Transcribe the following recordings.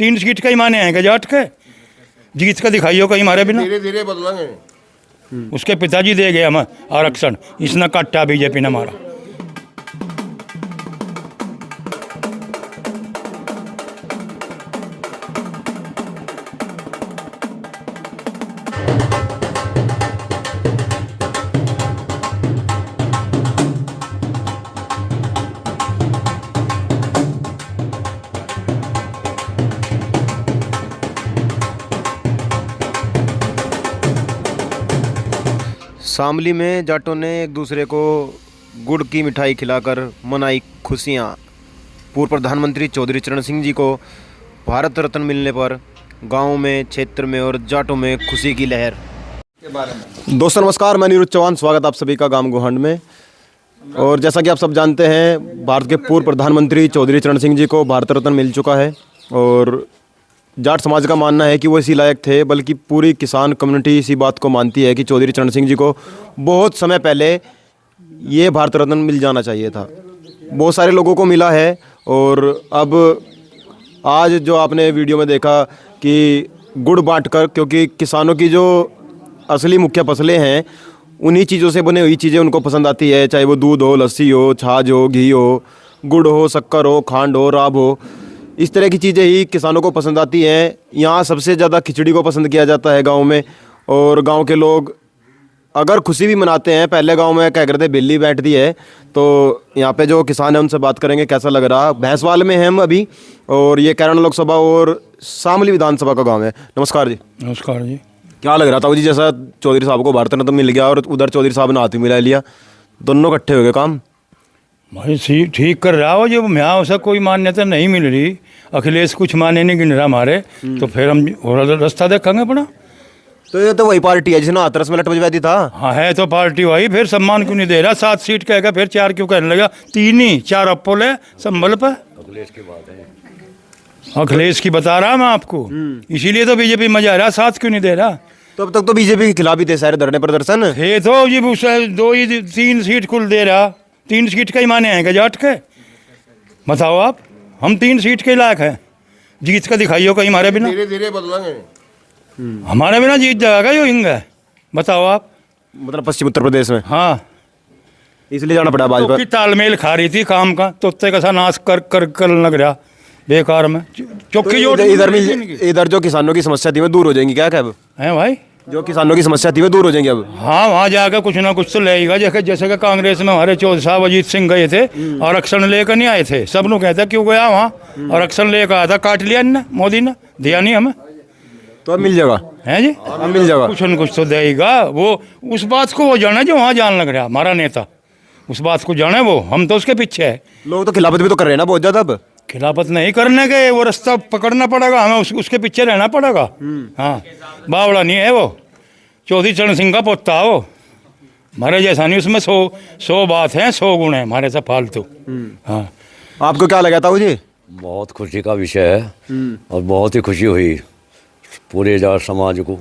3 seat का ही माने हैं क्या जाट के? जीत का दिखाइयो कहीं हमारे बिना। धीरे धीरे बदलेंगे। उसके पिताजी दे गए हम आरक्षण, इसने काटा बीजेपी ने हमारा। शामली में जाटों ने एक दूसरे को गुड़ की मिठाई खिलाकर मनाई खुशियाँ। पूर्व प्रधानमंत्री चौधरी चरण सिंह जी को भारत रत्न मिलने पर गांव में, क्षेत्र में और जाटों में खुशी की लहर के बारे में। दोस्तों नमस्कार, मैं नीरज चौहान, स्वागत आप सभी का गांव गोहंड में। और जैसा कि आप सब जानते हैं, भारत के पूर्व प्रधानमंत्री चौधरी चरण सिंह जी को भारत रत्न मिल चुका है और जाट समाज का मानना है कि वो इसी लायक थे, बल्कि पूरी किसान कम्युनिटी इसी बात को मानती है कि चौधरी चरण सिंह जी को बहुत समय पहले ये भारत रत्न मिल जाना चाहिए था। बहुत सारे लोगों को मिला है और अब आज जो आपने वीडियो में देखा कि गुड़ बांटकर, क्योंकि किसानों की जो असली मुख्य फसलें हैं उन्हीं चीज़ों से बनी हुई चीज़ें उनको पसंद आती है, चाहे वो दूध हो, लस्सी हो, छाछ हो, घी हो, गुड़ हो, शक्कर हो, खांड हो, राब हो, इस तरह की चीज़ें ही किसानों को पसंद आती हैं। यहाँ सबसे ज़्यादा खिचड़ी को पसंद किया जाता है गांव में। और गांव के लोग अगर खुशी भी मनाते हैं, पहले गांव में क्या करते बिल्ली बैठती है, तो यहाँ पे जो किसान हैं उनसे बात करेंगे कैसा लग रहा। भैंसवाल में हैं हम अभी और ये कैराना लोकसभा और शामली विधानसभा का गाँव है। नमस्कार जी। नमस्कार जी। क्या लग रहा था जी, जैसा चौधरी साहब को भारत रत्न मिल गया और उधर चौधरी साहब ने हाथ भी मिला लिया, दोनों इकट्ठे हो गए काम? भाई ठीक कर रहा हो, जब यहाँ उसे कोई मान्यता नहीं मिल रही, अखिलेश कुछ माने नहीं गिन रहा हमारे, तो फिर हम और रास्ता देखेंगे अपना। तो ये तो वही पार्टी है जिसने हाथरस में लट बजवा दी था। हाँ है तो पार्टी वही, फिर सम्मान क्यों नहीं दे रहा? 7 सीट कहेगा, फिर 4 क्यों कहने लगा? 3 ही, 4 अपोल है संभल पर। अखिलेश की बात है, अखिलेश की बता रहा मैं आपको, इसीलिए तो बीजेपी मजा आ रहा। 7 क्यों नहीं दे रहा? तो अब तक तो बीजेपी के खिलाफ ही थे सारे धरने प्रदर्शन है, तो ये 3 सीट कुल दे रहा। 3 सीट का ही माने हैं क्या जाट के? बताओ आप, हम 3 सीट के लायक हैं? जीत का दिखाइयो कहीं हमारे बिना। धीरे धीरे बदलेंगे। हमारे बिना जीत जाएगा यो हिंग है, बताओ आप। मतलब पश्चिम उत्तर प्रदेश में? हाँ, इसलिए जाना पड़ा भाजपा की तालमेल खा रही थी काम का, तोते का सा नाश कर लग रहा बेकार में। चौकी तो इधर जो किसानों की समस्या थी वो दूर हो जाएंगी क्या अब? है भाई, जो किसानों की समस्या थी वो दूर हो जाएंगी अब? हाँ, वहाँ जाकर कुछ ना कुछ तो लेगा। जैसे कि कांग्रेस में हमारे चौधरी साहब अजीत सिंह गए थे, आरक्षण लेकर नहीं आए थे। सब लोग कहते क्यों गया वहाँ, आरक्षण लेकर आया था, काट लिया इनने, मोदी ने दिया नहीं हमें। तो अब मिल जाएगा है जी, अब मिल जाएगा, कुछ न कुछ तो देगा वो। उस बात को वो जाना जो वहाँ जान लग रहा हमारा नेता, उस बात को जाने वो, हम तो उसके पीछे है। लोग तो खिलाफत भी तो कर रहे हैं ना बहुत ज्यादा। अब खिलाफत नहीं करने के, वो रास्ता पकड़ना पड़ेगा हमें, उसके पीछे रहना पड़ेगा। हाँ, बावड़ा नहीं है वो, चौधरी चरण सिंह का पोता हो, हमारे जैसा नहीं। उसमें 100 बात है, 100 गुण है हमारे से फालतू। हाँ, आपको क्या लगा था वो जी? बहुत खुशी का विषय है और बहुत ही खुशी हुई पूरे जाट समाज को,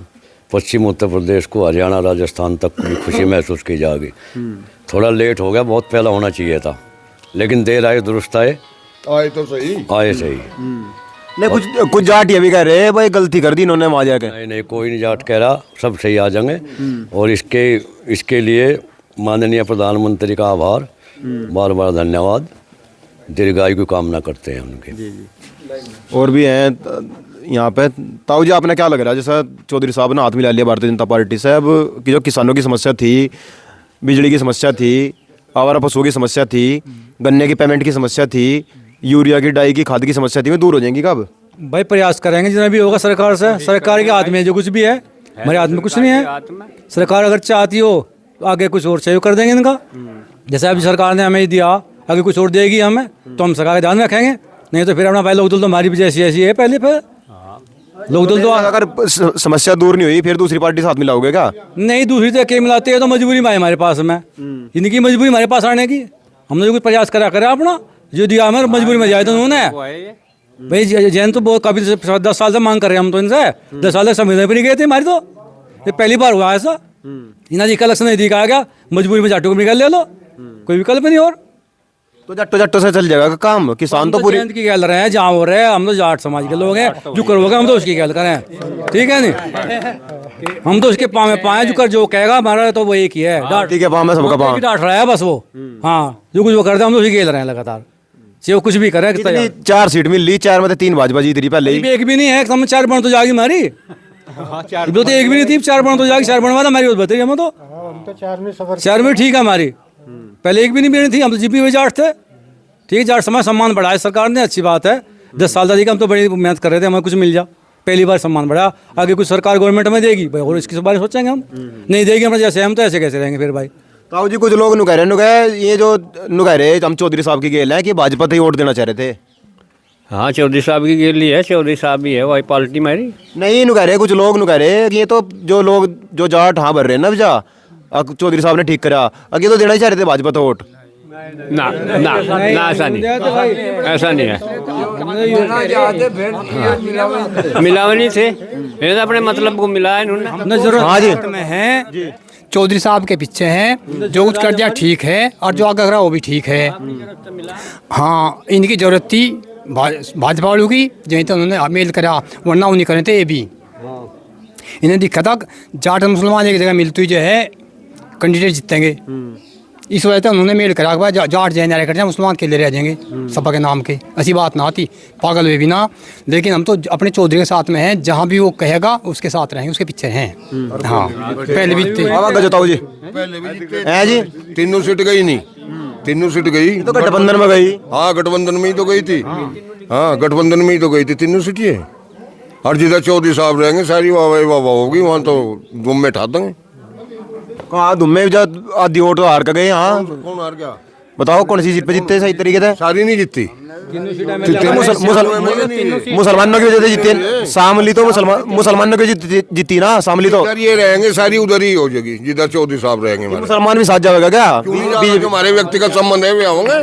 पश्चिम उत्तर प्रदेश को, हरियाणा, राजस्थान तक पूरी खुशी महसूस की जाएगी। थोड़ा लेट हो गया, बहुत पहला होना चाहिए था, लेकिन देर आए दुरुस्त आए, तो सही आए सही। नहीं, कुछ जाट ये भी कह रहे हैं भाई गलती कर दी इन्होंने वहाँ जाके। नहीं, कोई नहीं जाट कह रहा, सब सही आ जाएंगे। और इसके लिए माननीय प्रधानमंत्री का आभार, बार बार धन्यवाद, दीर्घायु की कामना करते हैं उनके। और भी हैं यहाँ पे। ताऊ जी, आपने क्या लग रहा है, जैसा चौधरी साहब ने हाथ मिला लिया भारतीय जनता पार्टी से, अब कि जो किसानों की समस्या थी, बिजली की समस्या थी, आवारा पशुओं की समस्या थी, गन्ने की पेमेंट की समस्या थी, यूरिया की, डाई की, खाद की समस्या थी, वो दूर हो जाएंगी कब? भाई प्रयास करेंगे जितना भी होगा सरकार से। सरकार के हाथ में जो कुछ भी है, हमारे हाथ में कुछ नहीं है। सरकार अगर चाहती हो तो आगे कुछ और चाहिए कर देंगे इनका। जैसे अभी सरकार ने हमें दिया, आगे कुछ और देगी हमें, तो हम सरकार का ध्यान रखेंगे। नहीं तो फिर अपना भाई लोकदल तो हमारी भी जैसी ऐसी है पहले। फिर लोकदल तो अगर समस्या दूर नहीं हुई फिर दूसरी पार्टी साथ मिलाओगे क्या? नहीं, दूसरी तो क्या मिलाते हैं, तो मजबूरी में है हमारे पास में, इनकी मजबूरी हमारे पास आने की। हमने जो कुछ प्रयास करा अपना, जो दिया हमें मजबूरी में जाए तो उन्होंने। भाई जैन तो बहुत काफी 10 साल से मांग कर रहे हैं हम तो इनसे, 10 साल से संविधान भी नहीं गए थे हमारी, तो ये पहली बार हुआ ऐसा। इन्हें इलेक्शन नहीं दिखा गया, मजबूरी में जाटों को निकाल ले लो, कोई विकल्प नहीं। और तो जट्टो जट्टो से चल जाएगा काम, किसान तो पूरी जयंत की गल रहे हैं, जहाँ हो रहे हैं, हम तो जाट समाज के लोग हैं, जो करोगे हम तो उसकी गल करें, ठीक है नहीं, हम तो उसके पाँव में पाए, जो कर जो कहेगा हमारा तो वो एक ही है, डांट ठीक है पाँव में सबका पाँव। डांट रहा है बस वो, हाँ जो कुछ वो करते हैं हम तो उसकी खेल रहे हैं लगातार, चाहे वो कुछ भी करे। कितनी 4 सीट मिल ली, 4 में से 3 भाजपा जीत रही पहले ही। एक भी नहीं है, कम 4 बन तो जाएगी हमारी, तो एक भी नहीं थी, 4 बन तो जाएगी, 4 बन वाला हमारी बताइए, हम तो 4 में ठीक है हमारी, पहले एक भी नहीं थी, हम तो जीपी हुए जाट थे, ठीक है, जाट समाज सम्मान बढ़ाया सरकार ने, अच्छी बात है, 10 साल दादी का हम तो बड़ी मेहनत कर रहे थे, हमें कुछ मिल जा, पहली बार सम्मान बढ़ा, आगे कुछ सरकार गवर्नमेंट में देगी भाई और इसके बारे में सोचेंगे हम, नहीं देगी हम जैसे हम तो ऐसे कैसे रहेंगे फिर भाई। ताऊ जी कुछ लोग नु कह रहे ये जो नु कह रहे हम चौधरी साहब की गेल है कि भाजपा ही वोट देना चाह रहे थे। हाँ चौधरी साहब की गेली है, चौधरी साहब भी है वही पार्टी मेरी। नहीं नु कह रहे कुछ लोग नु कह रहे कि ये तो जो लोग जो जाट हाँ भर रहे हैं ना जा, चौधरी साहब ने ठीक करा, आगे तो देना ही चाह रहे थे भाजपा तो वोट। ना ना ना ऐसा नहीं, ऐसा नहीं है, मिलावनी थे, ये तो अपने मतलब को मिला है इन्होंने। हाँ जी में है, चौधरी साहब के पीछे हैं, जो कुछ कर दिया ठीक है और जो आगे करा वो भी ठीक है। हाँ इनकी जरूरत थी भाजपा वालों की, जहीं तक उन्होंने मेल करा, वरना उन्हीं करे थे ये भी। इन्हें दिखा था जाट मुसलमान एक जगह मिलती जो है कैंडिडेट जीतेंगे, इस वजह से उन्होंने मेल करा कि जाट जय नारे कर जाए, मुसलमान के लिए रह जाएंगे सपा के नाम के। ऐसी बात ना आती, पागल हुए भी ना, लेकिन हम तो अपने चौधरी के साथ में हैं, जहाँ भी वो कहेगा उसके साथ रहेंगे, उसके पीछे हैं। हाँ पहले भी थे। ताऊ जी पहले भी जीते है जी, 3 सीट गई नहीं, 3 सीट गई तो गठबंधन में गई। हाँ गठबंधन में ही तो गई थी, हाँ गठबंधन में ही तो गई थी 3 सीट है। और जिधर चौधरी साहब रहेंगे सारी वाह होगी, वहाँ तो गुम में ठा देंगे। कहाँ दुम्मे आधी वोट तो हार कर गए। हाँ कौन हार गया बताओ कौन सी सीट पे जीते सही तरीके से? सारी नहीं जीती, मुसलमानों की वजह से जीती, शामली तो मुसलमानों की जीती ना, शामली तो इधर ये रहेंगे सारी उधर ही हो जाएगी जिधर चौधरी साहब रहेंगे। मुसलमान भी साथ जाएगा क्या? जो हमारे व्यक्तिगत संबंध है वे आवेंगे,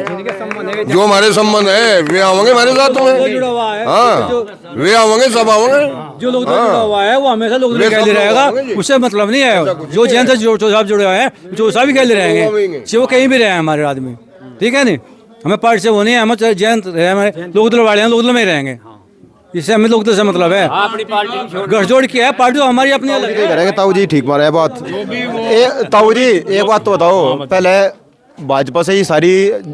जो हमारे संबंध है वे आवेंगे हमारे साथ में। हाँ वे आवेंगे, सब आवेंगे, जो लोग जुड़ा हुआ है वो हमेशा लोग कहते रहेगा, उससे मतलब नहीं है, जो जैन से जो साहब जुड़े हुए हैं जो साहब भी कहते रहेंगे, चाहे वो कहीं भी रहे हैं हमारे आदमी, ठीक है नहीं, हमें पार्टी से वो नहीं है, हम जैन रहे, हमारे लोकदल वाले हैं, लोकदल में ही रहेंगे, इससे हमें लोकदल से मतलब है, गठजोड़ किया है, पार्टी तो हमारी अपनी अलग है। करेंगे। ताऊ जी ठीक मारा है बात। ताऊ जी एक बात तो बताओ, पहले भाजपा से ही सारी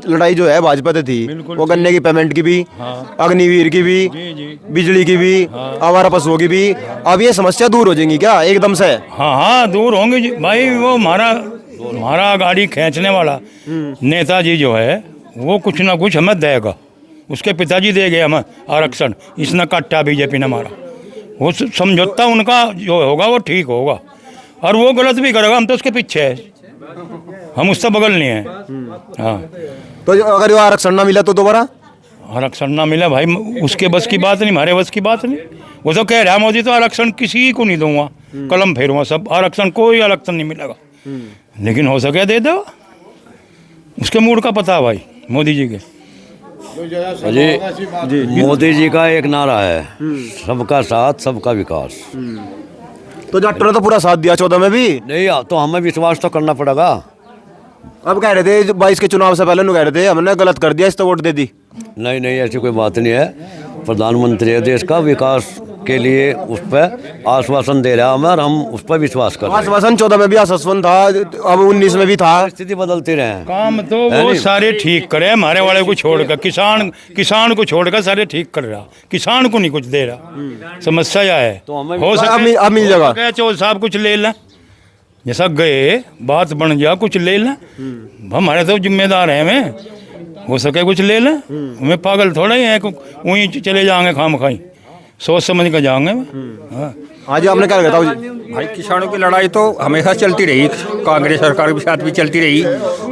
लड़ाई जो है भाजपा से थी, वो गन्ने की पेमेंट की भी, अग्निवीर की भी, बिजली की भी, आवारा पशुओं की भी, अब ये समस्या दूर हो जाएंगी क्या एकदम से? हाँ हाँ दूर होंगे जी भाई, वो हमारा गाड़ी खींचने वाला नेताजी जो है वो कुछ ना कुछ हमें देगा, उसके पिताजी दे गए हमें आरक्षण, इसने काटा बीजेपी ने मारा, वो समझौता उनका जो होगा वो ठीक होगा, और वो गलत भी करेगा, हम तो उसके पीछे है, हम उससे बगल नहीं है। हाँ तो अगर वो आरक्षण ना मिला तो दोबारा आरक्षण ना मिला भाई, उसके बस की बात नहीं, हमारे बस की बात नहीं, वो तो कह रहा है मोदी तो आरक्षण किसी को नहीं दूंगा, कलम फेरूंगा सब, आरक्षण कोई आरक्षण नहीं मिलेगा, लेकिन हो सके दे दो, उसके मूड का पता है भाई मोदी जी के। जी मोदी जी का एक नारा है, सबका साथ सबका विकास। तो जाटों ने तो पूरा साथ दिया 14 में भी। नहीं तो हमें विश्वास तो करना पड़ेगा। अब कह रहे थे 22 के चुनाव से पहले कह रहे थे हमने गलत कर दिया, इस तो वोट दे दी। नहीं नहीं ऐसी कोई बात नहीं है, प्रधानमंत्री है देश का, विकास के लिए उस पर आश्वासन दे रहा हमें और हम उस पर विश्वास कर रहे हैं। आश्वासन 14 में भी आश्वासन था, अब 19 में भी था, स्थिति बदलती रहे हैं। काम तो वो सारे ठीक करे, हमारे वाले को छोड़कर किसान को छोड़कर सारे ठीक कर रहा, किसान को नहीं कुछ दे रहा, समस्या यह है। तो हमें हो सके अब मिल जाएगा, चौधरी साहब कुछ ले लें, जैसा गए बात बन जा कुछ ले लें, हमारे तो जिम्मेदार हैं, हमें हो सके कुछ ले लें, हमें पागल थोड़ा ही है वहीं चले जाएंगे खाम खाई, सोच समझ कर जाएंगे। हाँ आज आपने क्या कहता हूँ भाई, किसानों की लड़ाई तो हमेशा चलती रही, कांग्रेस सरकार के साथ भी चलती रही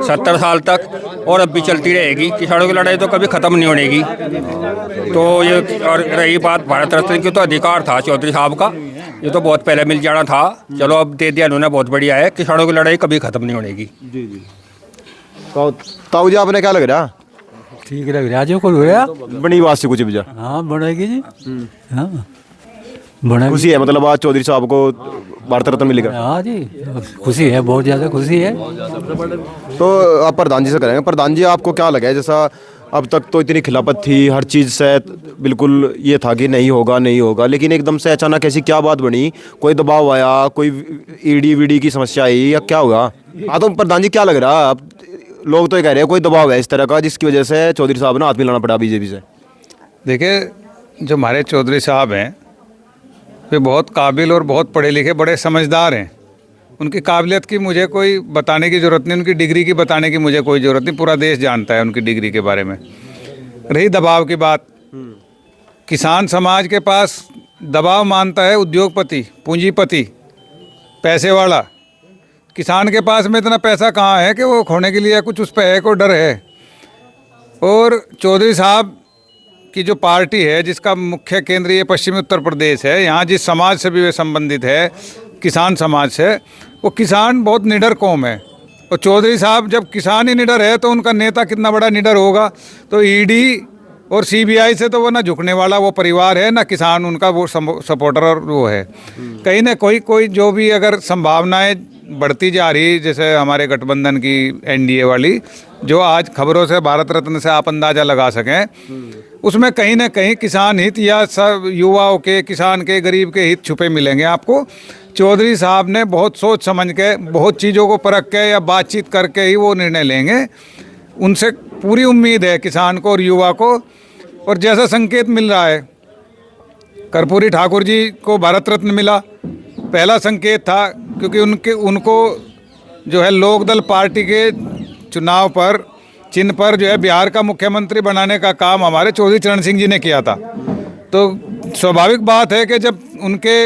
70 साल तक, और अब भी चलती रहेगी। किसानों की लड़ाई तो कभी ख़त्म नहीं होनेगी। तो ये और रही बात भारत रत्न की, तो अधिकार था चौधरी साहब का, ये तो बहुत पहले मिल जाना था, चलो अब दे दिया उन्होंने, बहुत बढ़िया है। किसानों की लड़ाई कभी ख़त्म नहीं होनेगी। जी जी। ताऊ जी आपने क्या लग रहा? ठीक लग रहा जो को रहा बनी बात से कुछ भी जा। हाँ बढ़ेगी जी। हाँ बड़ा खुशी है मतलब आज चौधरी साहब को भारत रत्न मिलेगा? हाँ जी, खुशी है, बहुत ज़्यादा खुशी है। तो आप प्रधान जी से करेंगे। प्रधान जी, आपको क्या लगा है, जैसा अब तक तो इतनी खिलाफत थी, हर चीज़ से बिल्कुल ये था कि नहीं होगा नहीं होगा, लेकिन एकदम से अचानक ऐसी क्या बात बनी, कोई दबाव आया, कोई ईडी वीडी की समस्या आई या क्या होगा? हाँ, तो प्रधान जी क्या लग रहा है? अब लोग तो ये कह रहे हैं कोई दबाव है इस तरह का जिसकी वजह से चौधरी साहब ने हाथ मिलाना पड़ा बीजेपी से। देखिए, जो हमारे चौधरी साहब हैं वे बहुत काबिल और बहुत पढ़े लिखे बड़े समझदार हैं। उनकी काबिलियत की मुझे कोई बताने की ज़रूरत नहीं, उनकी डिग्री की बताने की मुझे कोई ज़रूरत नहीं, पूरा देश जानता है उनकी डिग्री के बारे में। रही दबाव की बात, किसान समाज के पास दबाव मानता है उद्योगपति, पूंजीपति, पैसे वाला। किसान के पास में इतना पैसा कहाँ है कि वो खोने के लिए कुछ उस पर है, कोई डर है। और चौधरी साहब की जो पार्टी है जिसका मुख्य केंद्र ये पश्चिमी उत्तर प्रदेश है, यहाँ जिस समाज से भी वे संबंधित है, किसान समाज से, वो किसान बहुत निडर कौम है। और चौधरी साहब जब किसान ही निडर है तो उनका नेता कितना बड़ा निडर होगा। तो ईडी और सीबीआई से तो वो ना झुकने वाला वो परिवार है, ना किसान उनका वो सपोर्टर और वो है। कहीं ना कोई जो भी अगर संभावनाएं बढ़ती जा रही, जैसे हमारे गठबंधन की एनडीए वाली, जो आज खबरों से भारत रत्न से आप अंदाज़ा लगा सकें, उसमें कहीं ना कहीं किसान हित या सब युवाओं के, किसान के, गरीब के हित छुपे मिलेंगे आपको। चौधरी साहब ने बहुत सोच समझ के, बहुत चीज़ों को परख के या बातचीत करके ही वो निर्णय लेंगे। उनसे पूरी उम्मीद है किसान को और युवा को। और जैसा संकेत मिल रहा है, कर्पूरी ठाकुर जी को भारत रत्न मिला, पहला संकेत था, क्योंकि उनको जो है लोकदल पार्टी के चुनाव पर चिन्ह पर जो है बिहार का मुख्यमंत्री बनाने का काम हमारे चौधरी चरण सिंह जी ने किया था। तो स्वाभाविक बात है कि जब उनके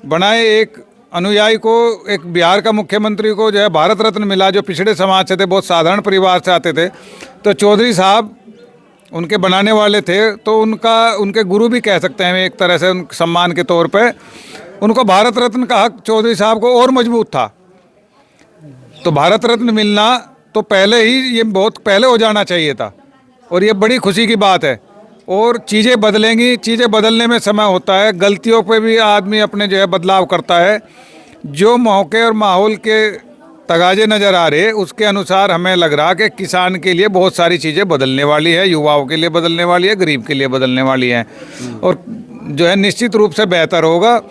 बनाए एक अनुयायी को, एक बिहार का मुख्यमंत्री को जो है भारत रत्न मिला, जो पिछड़े समाज से थे, बहुत साधारण परिवार से आते थे, तो चौधरी साहब उनके बनाने वाले थे, तो उनके गुरु भी कह सकते हैं एक तरह से, उन सम्मान के तौर पे उनको भारत रत्न का हक चौधरी साहब को और मजबूत था। तो भारत रत्न मिलना तो पहले ही, ये बहुत पहले हो जाना चाहिए था, और ये बड़ी खुशी की बात है। और चीज़ें बदलेंगी, चीज़ें बदलने में समय होता है, गलतियों पे भी आदमी अपने जो है बदलाव करता है। जो मौके और माहौल के तगाजे नज़र आ रहे, उसके अनुसार हमें लग रहा कि किसान के लिए बहुत सारी चीज़ें बदलने वाली है, युवाओं के लिए बदलने वाली है, गरीब के लिए बदलने वाली है, और जो है निश्चित रूप से बेहतर होगा।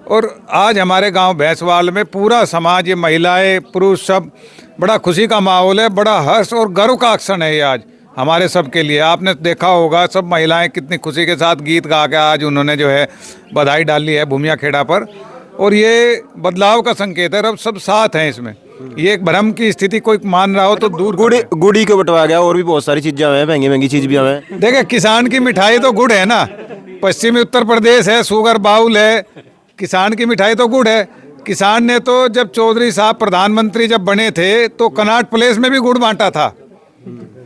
और आज हमारे गांव भैंसवाल में पूरा समाज, ये महिलाएं, पुरुष, सब बड़ा खुशी का माहौल है, बड़ा हर्ष और गर्व का क्षण है ये आज हमारे सब के लिए। आपने देखा होगा सब महिलाएं कितनी खुशी के साथ गीत गा के आज उन्होंने जो है बधाई डाली है भूमिया खेड़ा पर, और ये बदलाव का संकेत है। अब सब साथ हैं इसमें। ये एक भ्रम की स्थिति कोई मान रहा हो तो दूर। गुड़ी को बटवाया गया, और भी बहुत सारी चीज़ें हैं, महंगी महंगी चीज़ भी हैं। देखिए, किसान की मिठाई तो गुड़ है ना, पश्चिमी उत्तर प्रदेश है, शुगर बाउल है, किसान की मिठाई तो गुड़ है। किसान ने तो जब चौधरी साहब प्रधानमंत्री जब बने थे तो कनॉट प्लेस में भी गुड़ बांटा था।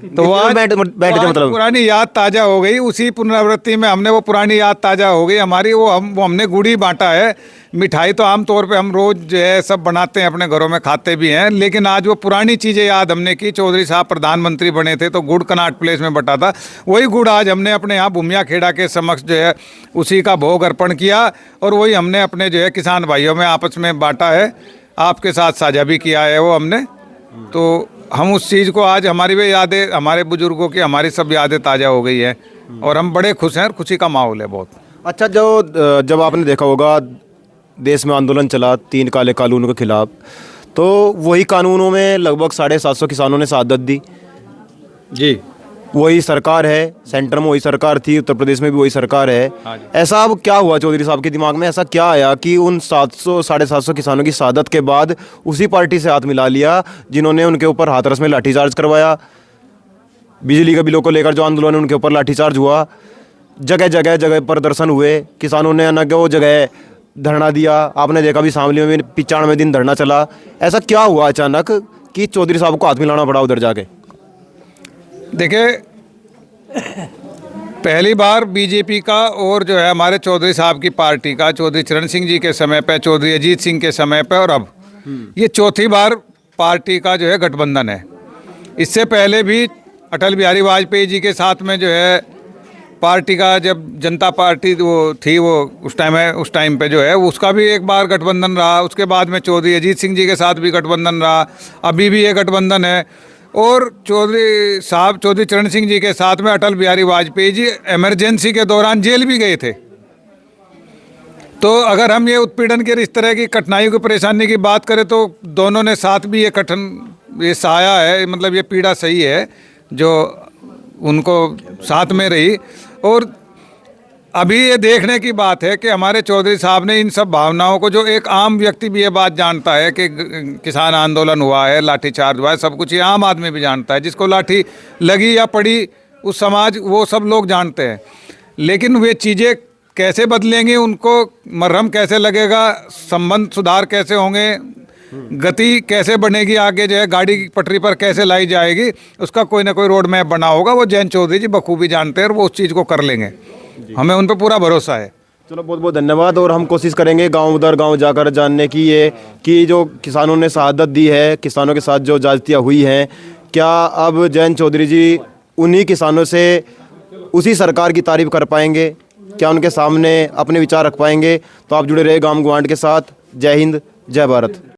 तो आज मतलब पुरानी याद ताज़ा हो गई, उसी पुनरावृत्ति में हमने वो पुरानी याद ताज़ा हो गई हमारी, वो हमने गुड़ ही बांटा है। मिठाई तो आमतौर पे हम रोज़ जो है सब बनाते हैं, अपने घरों में खाते भी हैं, लेकिन आज वो पुरानी चीज़ें याद हमने की। चौधरी साहब प्रधानमंत्री बने थे तो गुड़ कनॉट प्लेस में बटा था, वही गुड़ आज हमने अपने यहाँ भूमिया खेड़ा के समक्ष जो है उसी का भोग अर्पण किया, और वही हमने अपने जो है किसान भाइयों में आपस में बांटा है, आपके साथ साझा भी किया है वो हमने। तो हम उस चीज़ को आज हमारी भी यादें, हमारे बुजुर्गों की हमारी सब यादें ताज़ा हो गई है, और हम बड़े खुश हैं, और खुशी का माहौल है बहुत। अच्छा, जब आपने देखा होगा देश में आंदोलन चला 3 काले कानूनों के खिलाफ, तो वही कानूनों में लगभग 750 किसानों ने शहादत दी जी। वही सरकार है, सेंटर में वही सरकार थी, उत्तर प्रदेश में भी वही सरकार है। ऐसा अब क्या हुआ चौधरी साहब के दिमाग में, ऐसा क्या आया कि उन 700-750 किसानों की शहादत के बाद उसी पार्टी से हाथ मिला लिया जिन्होंने उनके ऊपर हाथरस में लाठीचार्ज करवाया, बिजली के बिलों को लेकर जो आंदोलन उनके ऊपर लाठीचार्ज हुआ, जगह जगह प्रदर्शन हुए, किसानों ने न वो जगह धरना दिया। आपने देखा भी शामली में 95 दिन धरना चला। ऐसा क्या हुआ अचानक कि चौधरी साहब को हाथ मिलाना पड़ा उधर जाके? देखिए, पहली बार बीजेपी का और जो है हमारे चौधरी साहब की पार्टी का, चौधरी चरण सिंह जी के समय पे, चौधरी अजीत सिंह के समय पे, और अब ये चौथी बार पार्टी का जो है गठबंधन है। इससे पहले भी अटल बिहारी वाजपेयी जी के साथ में जो है पार्टी का जब जनता पार्टी वो थी वो उस टाइम पे जो है उसका भी एक बार गठबंधन रहा, उसके बाद में चौधरी अजीत सिंह जी के साथ भी गठबंधन रहा, अभी भी ये गठबंधन है। और चौधरी चरण सिंह जी के साथ में अटल बिहारी वाजपेयी जी इमरजेंसी के दौरान जेल भी गए थे। तो अगर हम ये उत्पीड़न के इस तरह की कठिनाइयों की परेशानी की बात करें तो दोनों ने साथ भी ये सहाया है, मतलब ये पीड़ा सही है जो उनको साथ में रही। और अभी ये देखने की बात है कि हमारे चौधरी साहब ने इन सब भावनाओं को, जो एक आम व्यक्ति भी ये बात जानता है कि किसान आंदोलन हुआ है, लाठीचार्ज हुआ है, सब कुछ ये आम आदमी भी जानता है, जिसको लाठी लगी या पड़ी उस समाज वो सब लोग जानते हैं। लेकिन वे चीज़ें कैसे बदलेंगे, उनको मरहम कैसे लगेगा, संबंध सुधार कैसे होंगे, गति कैसे बनेगी, आगे जो है गाड़ी की पटरी पर कैसे लाई जाएगी, उसका कोई ना कोई रोड मैप बना होगा। वो जयंत चौधरी जी बखूबी जानते हैं और वो उस चीज़ को कर लेंगे, हमें उन पर पूरा भरोसा है। चलो बहुत बहुत धन्यवाद। और हम कोशिश करेंगे गांव दर गांव जाकर जानने की ये कि जो किसानों ने शहादत दी है, किसानों के साथ जो ज्यादतियाँ हुई हैं, क्या अब जयंत चौधरी जी उन्हीं किसानों से उसी सरकार की तारीफ कर पाएंगे, क्या उनके सामने अपने विचार रख पाएंगे? तो आप जुड़े रहे गांव गुवांड के साथ। जय हिंद, जय भारत।